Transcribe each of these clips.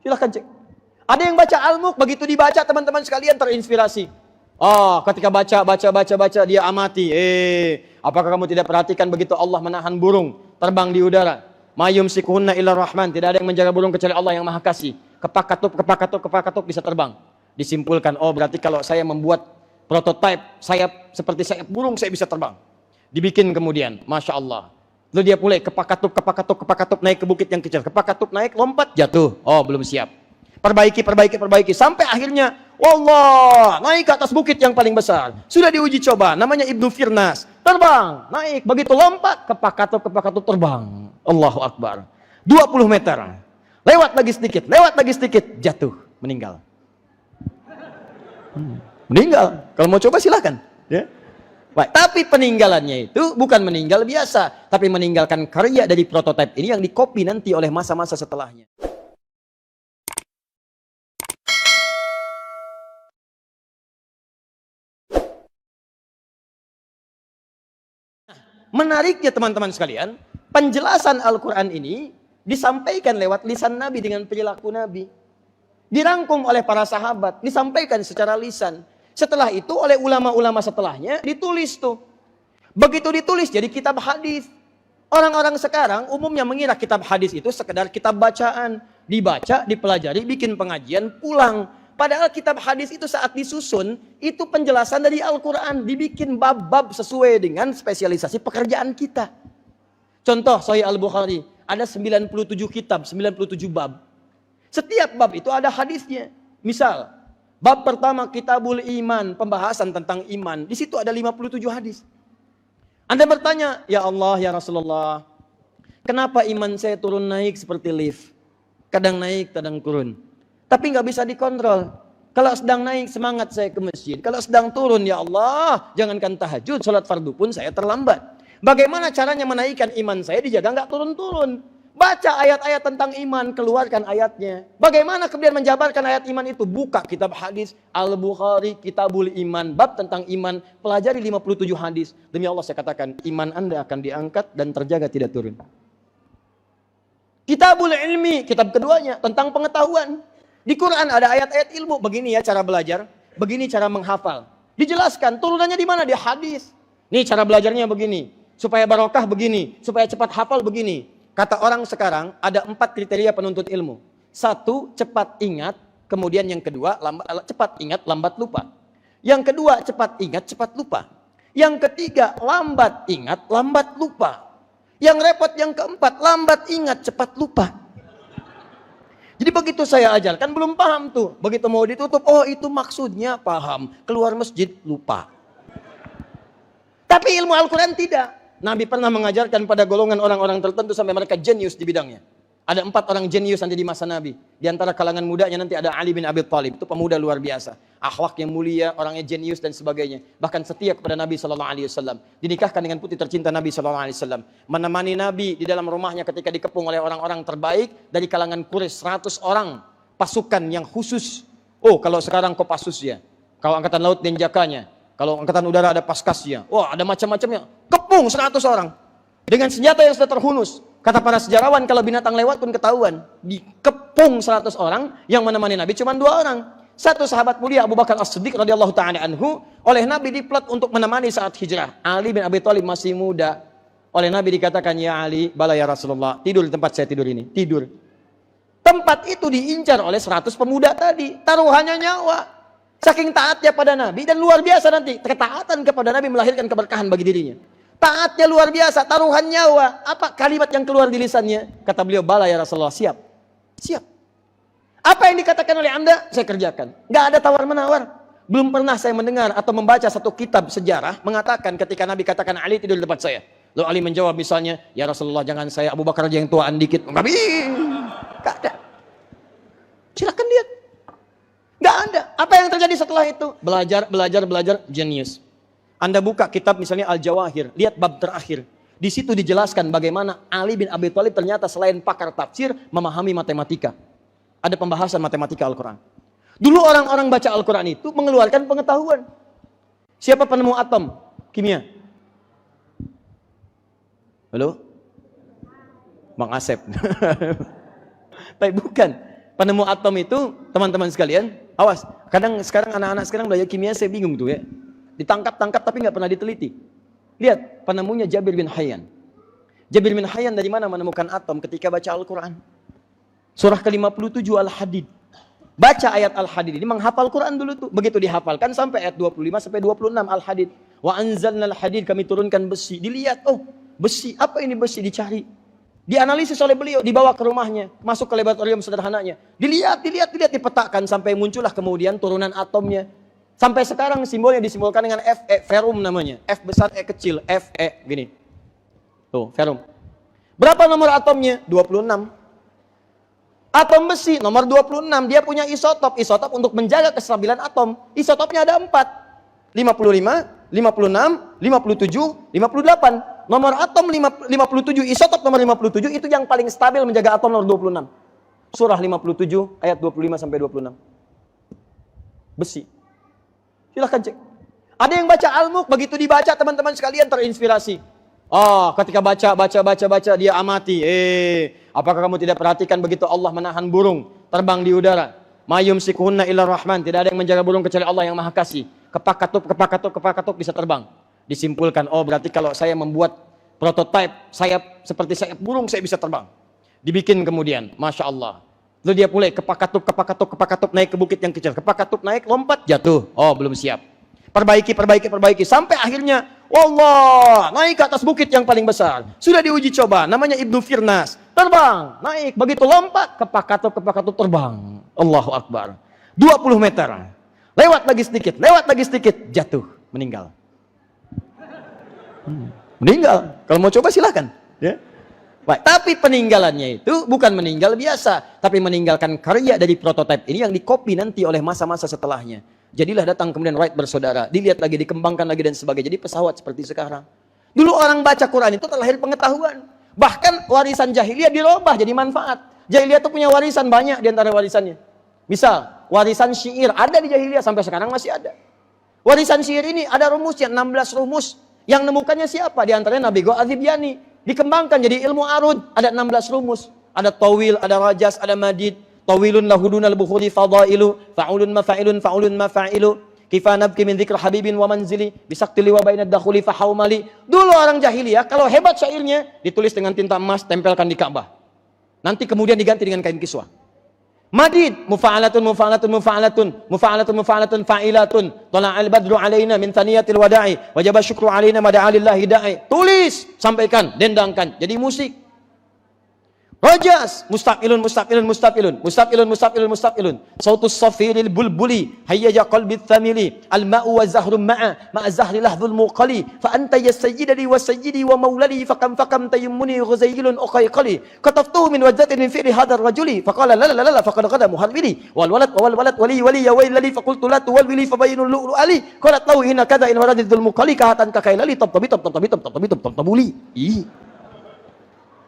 Silahkan cek. Ada yang baca Al-Mulk, begitu dibaca teman-teman sekalian terinspirasi. Ketika baca, dia amati. Apakah kamu tidak perhatikan begitu Allah menahan burung terbang di udara? Ma yumsikuhunna illa rahman. Tidak ada yang menjaga burung kecuali Allah yang Maha Kasih. Kepak katup bisa terbang. Disimpulkan, berarti kalau saya membuat prototipe sayap seperti sayap burung, saya bisa terbang. Dibikin kemudian, Masya Allah. Lalu dia mulai kepak katup naik ke bukit yang kecil. Kepak katup naik, lompat, jatuh. Belum siap. Perbaiki. Sampai akhirnya, Allah, naik ke atas bukit yang paling besar. Sudah diuji coba, namanya Ibnu Firnas. Terbang, naik, begitu lompat, kepak katup terbang. Allahu Akbar. 20 meter. Lewat lagi sedikit, jatuh, meninggal. Meninggal. Kalau mau coba silahkan. Ya. Baik, tapi peninggalannya itu bukan meninggal biasa, tapi meninggalkan karya dari prototipe ini yang dikopi nanti oleh masa-masa setelahnya. Menariknya teman-teman sekalian, penjelasan Al-Quran ini disampaikan lewat lisan Nabi dengan perilaku Nabi. Dirangkum oleh para sahabat, disampaikan secara lisan. Setelah itu oleh ulama-ulama setelahnya ditulis tuh. Begitu ditulis jadi kitab hadis. Orang-orang sekarang umumnya mengira kitab hadis itu sekedar kitab bacaan. Dibaca, dipelajari, bikin pengajian, pulang. Padahal kitab hadis itu saat disusun, itu penjelasan dari Al-Quran. Dibikin bab-bab sesuai dengan spesialisasi pekerjaan kita. Contoh, Sahih Al-Bukhari. Ada 97 kitab, 97 bab. Setiap bab itu ada hadisnya. Misal, bab pertama Kitabul Iman, pembahasan tentang iman. Di situ ada 57 hadis. Anda bertanya, ya Allah, ya Rasulullah, kenapa iman saya turun naik seperti lift? Kadang naik, kadang turun. Tapi nggak bisa dikontrol. Kalau sedang naik, semangat saya ke masjid. Kalau sedang turun, ya Allah, jangankan tahajud, sholat fardu pun saya terlambat. Bagaimana caranya menaikkan iman saya dijaga nggak turun-turun? Baca ayat-ayat tentang iman, keluarkan ayatnya. Bagaimana kemudian menjabarkan ayat iman itu? Buka kitab hadis Al-Bukhari, Kitabul Iman, bab tentang iman, pelajari 57 hadis. Demi Allah saya katakan, iman Anda akan diangkat dan terjaga tidak turun. Kitabul Ilmi, kitab keduanya tentang pengetahuan. Di Quran ada ayat-ayat ilmu, begini ya cara belajar, begini cara menghafal. Dijelaskan turunannya di mana? Di hadis. Nih cara belajarnya begini, supaya barokah begini, supaya cepat hafal begini. Kata orang sekarang, ada 4 kriteria penuntut ilmu. 1, cepat ingat. Kemudian yang kedua, cepat ingat, lambat lupa. Yang kedua, cepat ingat, cepat lupa. Yang ketiga, lambat ingat, lambat lupa. Yang repot yang keempat, lambat ingat, cepat lupa. Jadi begitu saya ajarkan, belum paham tuh. Begitu mau ditutup, itu maksudnya paham. Keluar masjid, lupa. Tapi ilmu Al-Quran tidak. Nabi pernah mengajarkan pada golongan orang-orang tertentu sampai mereka jenius di bidangnya. Ada 4 orang jenius nanti di masa Nabi. Di antara kalangan mudanya nanti ada Ali bin Abi Thalib. Itu pemuda luar biasa. Akhlak yang mulia, orangnya jenius dan sebagainya. Bahkan setia kepada Nabi SAW. Dinikahkan dengan putri tercinta Nabi SAW. Menemani Nabi di dalam rumahnya ketika dikepung oleh orang-orang terbaik. Dari kalangan Quraisy 100 orang. Pasukan yang khusus. Kalau sekarang Kopassus ya. Kalau angkatan laut Denjakanya. Kalau angkatan udara ada Paskasnya. Ada macam-macamnya. Kepung 100 orang. Dengan senjata yang sudah terhunus. Kata para sejarawan, kalau binatang lewat pun ketahuan. Dikepung 100 orang, yang menemani Nabi cuma 2 orang. Satu sahabat mulia Abu Bakar As-Siddiq radhiyallahu ta'ala anhu, oleh Nabi diplot untuk menemani saat hijrah. Ali bin Abi Thalib masih muda. Oleh Nabi dikatakan, ya Ali, bala ya Rasulullah, tidur di tempat saya tidur ini. Tidur. Tempat itu diincar oleh 100 pemuda tadi. Taruhannya nyawa. Saking taatnya pada Nabi, dan luar biasa nanti. Ketaatan kepada Nabi melahirkan keberkahan bagi dirinya. Taatnya luar biasa, taruhan nyawa. Apa kalimat yang keluar di lisannya? Kata beliau, bala ya Rasulullah, siap. Siap. Apa yang dikatakan oleh Anda, saya kerjakan. Gak ada tawar-menawar. Belum pernah saya mendengar atau membaca satu kitab sejarah mengatakan ketika Nabi katakan Ali tidur di tempat saya. Lalu Ali menjawab misalnya, ya Rasulullah jangan saya, Abu Bakar aja yang tuaan dikit. Nabi, gak ada. Silakan lihat. Gak ada. Apa yang terjadi setelah itu? Belajar, jenius. Anda buka kitab misalnya Al-Jawahir, lihat bab terakhir. Di situ dijelaskan bagaimana Ali bin Abi Thalib ternyata selain pakar tafsir, memahami matematika. Ada pembahasan matematika Al-Quran. Dulu orang-orang baca Al-Quran itu mengeluarkan pengetahuan. Siapa penemu atom? Kimia. Halo? Bang Asep. Tapi bukan. Penemu atom itu, teman-teman sekalian, awas. Kadang sekarang anak-anak sekarang belajar kimia, saya bingung tuh ya. Ditangkap-tangkap tapi nggak pernah diteliti. Lihat, penemunya Jabir bin Hayyan. Jabir bin Hayyan dari mana menemukan atom ketika baca Al-Quran? Surah ke-57 Al-Hadid. Baca ayat Al-Hadid ini, menghafal Quran dulu tuh. Begitu dihafalkan sampai ayat 25 sampai 26 Al-Hadid. Wa anzalna al-hadid, kami turunkan besi. Dilihat, oh besi, apa ini besi? Dicari. Dianalisis oleh beliau, dibawa ke rumahnya, masuk ke laboratorium sederhananya. Dilihat, dipetakkan sampai muncullah kemudian turunan atomnya. Sampai sekarang simbolnya disimbolkan dengan Fe, ferum namanya. F besar, E kecil, Fe, gini. Tuh, ferum. Berapa nomor atomnya? 26. Atom besi nomor 26, dia punya isotop. Isotop untuk menjaga kestabilan atom. Isotopnya ada 4. 55, 56, 57, 58. Nomor atom 57, isotop nomor 57 itu yang paling stabil menjaga atom nomor 26. Surah 57 ayat 25 sampai 26. Besi. Silahkan cek. Ada yang baca Al-Mulk, begitu dibaca teman-teman sekalian terinspirasi. Oh, ketika baca dia amati. Apakah kamu tidak perhatikan begitu Allah menahan burung terbang di udara? Mayum sikuhunna illa rahman, tidak ada yang menjaga burung kecuali Allah yang Maha Kasih. Kepak katup bisa terbang. Disimpulkan, oh berarti kalau saya membuat prototipe sayap seperti sayap burung, saya bisa terbang. Dibikin kemudian, Masya Allah. Lalu dia mulai kepak katup, naik ke bukit yang kecil. Kepak katup naik, lompat, jatuh. Oh belum siap. Perbaiki. Sampai akhirnya, Allah, naik ke atas bukit yang paling besar. Sudah diuji coba, namanya Ibnu Firnas. Terbang, naik, begitu lompat, kepak katup terbang. Allahu Akbar. 20 meter. Lewat lagi sedikit, jatuh, meninggal. Meninggal. Kalau mau coba silahkan. Ya. Baik, tapi peninggalannya itu bukan meninggal biasa, tapi meninggalkan karya dari prototipe ini yang dikopi nanti oleh masa-masa setelahnya. Jadilah datang kemudian Wright bersaudara, dilihat lagi, dikembangkan lagi dan sebagainya. Jadi pesawat seperti sekarang. Dulu orang baca Quran itu terlahir pengetahuan. Bahkan warisan jahiliyah dirubah jadi manfaat. Jahiliyah itu punya warisan banyak di antara warisannya. Misal, warisan syair ada di jahiliyah sampai sekarang masih ada. Warisan syair ini ada rumusnya, 16 rumus. Yang nemukannya siapa? Di antaranya Nabi Adhibyani. Dikembangkan jadi ilmu arud. Ada 16 rumus. Ada tawil, ada rajas, ada madid. Tawilun lahudunal bukhuri fadailu. Fa'ulun mafa'ilu. Kifa nabki min dzikr habibin wa manzili. Bisaktili wa bainad dakhuli fahaumali. Dulu orang jahiliyah, kalau hebat syairnya, ditulis dengan tinta emas, tempelkan di Ka'bah. Nanti kemudian diganti dengan kain kiswah. Madid, mufa'alatun fa'ilatun. Tala'al badru alaina min thaniyatil wada'i. Wajaba syukru alaina mada'alillahi da'i. Tulis, sampaikan, dendangkan. Jadi musik. Rajas, mustaqilun. Sautus safiril bulbuli. Hayyaja qalbit thamili. Al-ma'u wa zahrum ma'a zahri lahdhul muqali. Fa anta ya sayyidali wa sayyidi wa maulali. Fakam tayimmuni ghuzaylun uqayqali. Kataftuhu min wajdatin min fi'li hadar rajuli. Faqala la faqad qada muharriri. Wal walad wali ya waylali. Faqultu la tuwalwili fabayinul lu'lu ali. Qalat lahu hina kada in waradidul muqali. Kahatan kakailali tabtabuli.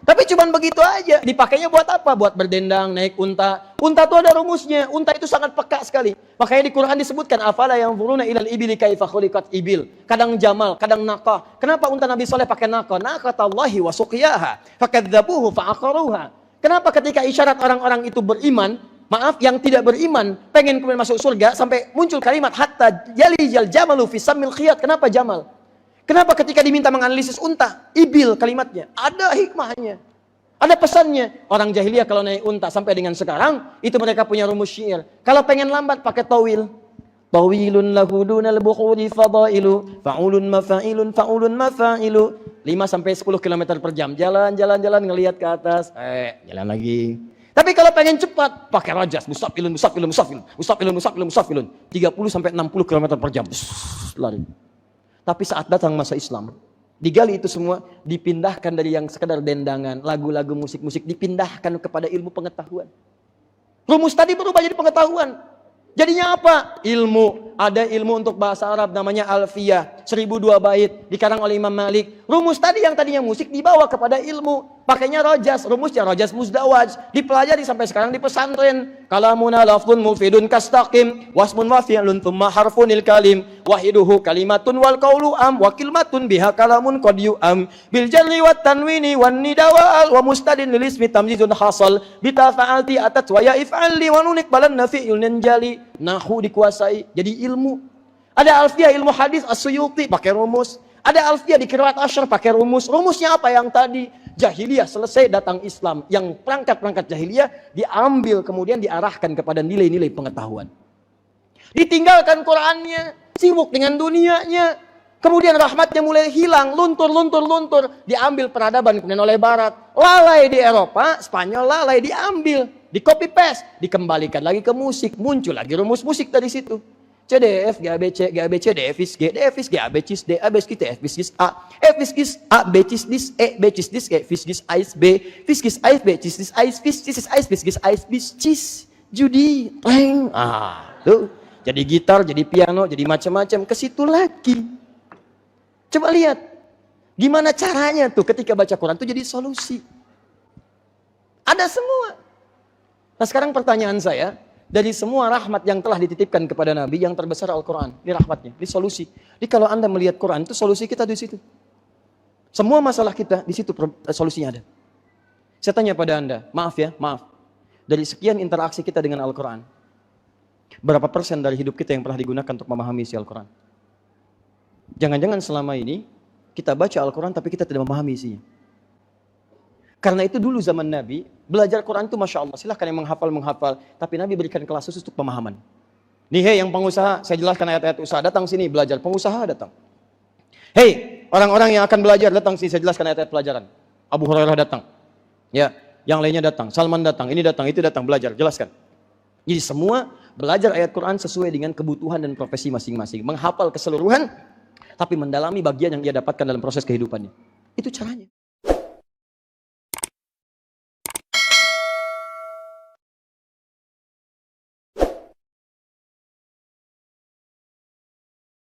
Tapi cuman begitu aja. Dipakainya buat apa? Buat berdendang, naik unta. Unta itu ada rumusnya. Unta itu sangat peka sekali. Makanya di Quran disebutkan afala yanzuruna ilal ibili kaifa khuliqat ibil. Kadang jamal, kadang naqah. Kenapa unta Nabi Saleh pakai naqah? Naqatallahi wa suqiyaha fakadzabuhu fa'aqaruha. Kenapa ketika isyarat orang-orang itu beriman, maaf yang tidak beriman, pengen kemudian masuk surga sampai muncul kalimat hatta yalijal jamalu fi sammil khiyat. Kenapa jamal? Kenapa ketika diminta menganalisis unta, ibil kalimatnya? Ada hikmahnya. Ada pesannya. Orang jahiliyah kalau naik unta sampai dengan sekarang, itu mereka punya rumus syair. Kalau pengen lambat pakai tawil. Tawilun lahudunal bukhuri fadailu. Fa'ulun mafa'ilu. 5 sampai 10 km per jam. Jalan ngelihat ke atas. Jalan lagi. Tapi kalau pengen cepat, pakai rajas. Mustaqilun. 30 sampai 60 km per jam. Lari. Tapi saat datang masa Islam, digali itu semua, dipindahkan dari yang sekadar dendangan, lagu-lagu, musik-musik, dipindahkan kepada ilmu pengetahuan. Rumus tadi berubah jadi pengetahuan. Jadinya apa? Ilmu. Ada ilmu untuk bahasa Arab namanya Alfiyah, 1002 bait, dikarang oleh Imam Malik. Rumus tadi yang tadinya musik dibawa kepada ilmu. Pakainya rojas, rumusnya rojas muzdawaj. Dipelajari sampai sekarang di pesantren. Kalamuna lafzun mufidun kastaqim. Wasmun wafi'lun thumma harfunil kalim. Wahiduhu kalimatun wal qawlu am. Wa kilmatun biha kalamun qad yu'am. Bil jarri wat tanwini wan nidawal. Wa mustadin lil ismi tamjizun hasal. Bita fa'alti atat wa ya if'alli. Wa nunik balan nafi'ul nanjali. Nahu dikuasai. Jadi ilmu. Ada alfiyah ilmu hadis as-Suyuti pakai rumus. Ada alfiyah di Qiraat Asyr pakai rumus. Rumusnya apa yang tadi? Jahiliyah selesai, datang Islam. Yang perangkat-perangkat jahiliyah diambil kemudian diarahkan kepada nilai-nilai pengetahuan. Ditinggalkan Qur'annya, sibuk dengan dunianya. Kemudian rahmatnya mulai hilang, luntur. Diambil peradaban kemudian oleh Barat. Lalai di Eropa, Spanyol lalai diambil. Di copy paste, dikembalikan lagi ke musik. Muncul lagi rumus musik dari situ. C, D, F, G, A, B, C, G, A, B, C, D, F, G, D, F, G, A, B, C, D, A, B, C, D, F, G, A, F, G, A, B, C, D, E, B, C, D, E, F, G, A, B, F, G, A, B, C, D, A, F, G, A, B, C, judi, reng. Tuh. Jadi gitar, jadi piano, jadi macam-macam. Ke situ lagi. Coba lihat. Gimana caranya tuh ketika baca Quran tuh jadi solusi. Ada semua. Nah sekarang pertanyaan saya, dari semua rahmat yang telah dititipkan kepada Nabi, yang terbesar Al-Quran. Ini rahmatnya, ini solusi. Jadi kalau Anda melihat Quran, itu solusi kita di situ. Semua masalah kita, di situ solusinya ada. Saya tanya pada Anda, maaf. Dari sekian interaksi kita dengan Al-Quran, berapa persen dari hidup kita yang pernah digunakan untuk memahami isi Al-Quran? Jangan-jangan selama ini, kita baca Al-Quran tapi kita tidak memahami isinya. Karena itu dulu zaman Nabi, belajar Quran itu Masya Allah, silahkan yang menghafal. Tapi Nabi berikan kelas khusus untuk pemahaman. Nih hei yang pengusaha, saya jelaskan ayat-ayat usaha, datang sini belajar. Pengusaha datang. Hei orang-orang yang akan belajar, datang sini, saya jelaskan ayat-ayat pelajaran. Abu Hurairah datang. Ya, yang lainnya datang. Salman datang, ini datang, itu datang, belajar, jelaskan. Jadi semua belajar ayat Quran sesuai dengan kebutuhan dan profesi masing-masing. Menghafal keseluruhan, tapi mendalami bagian yang ia dapatkan dalam proses kehidupannya. Itu caranya.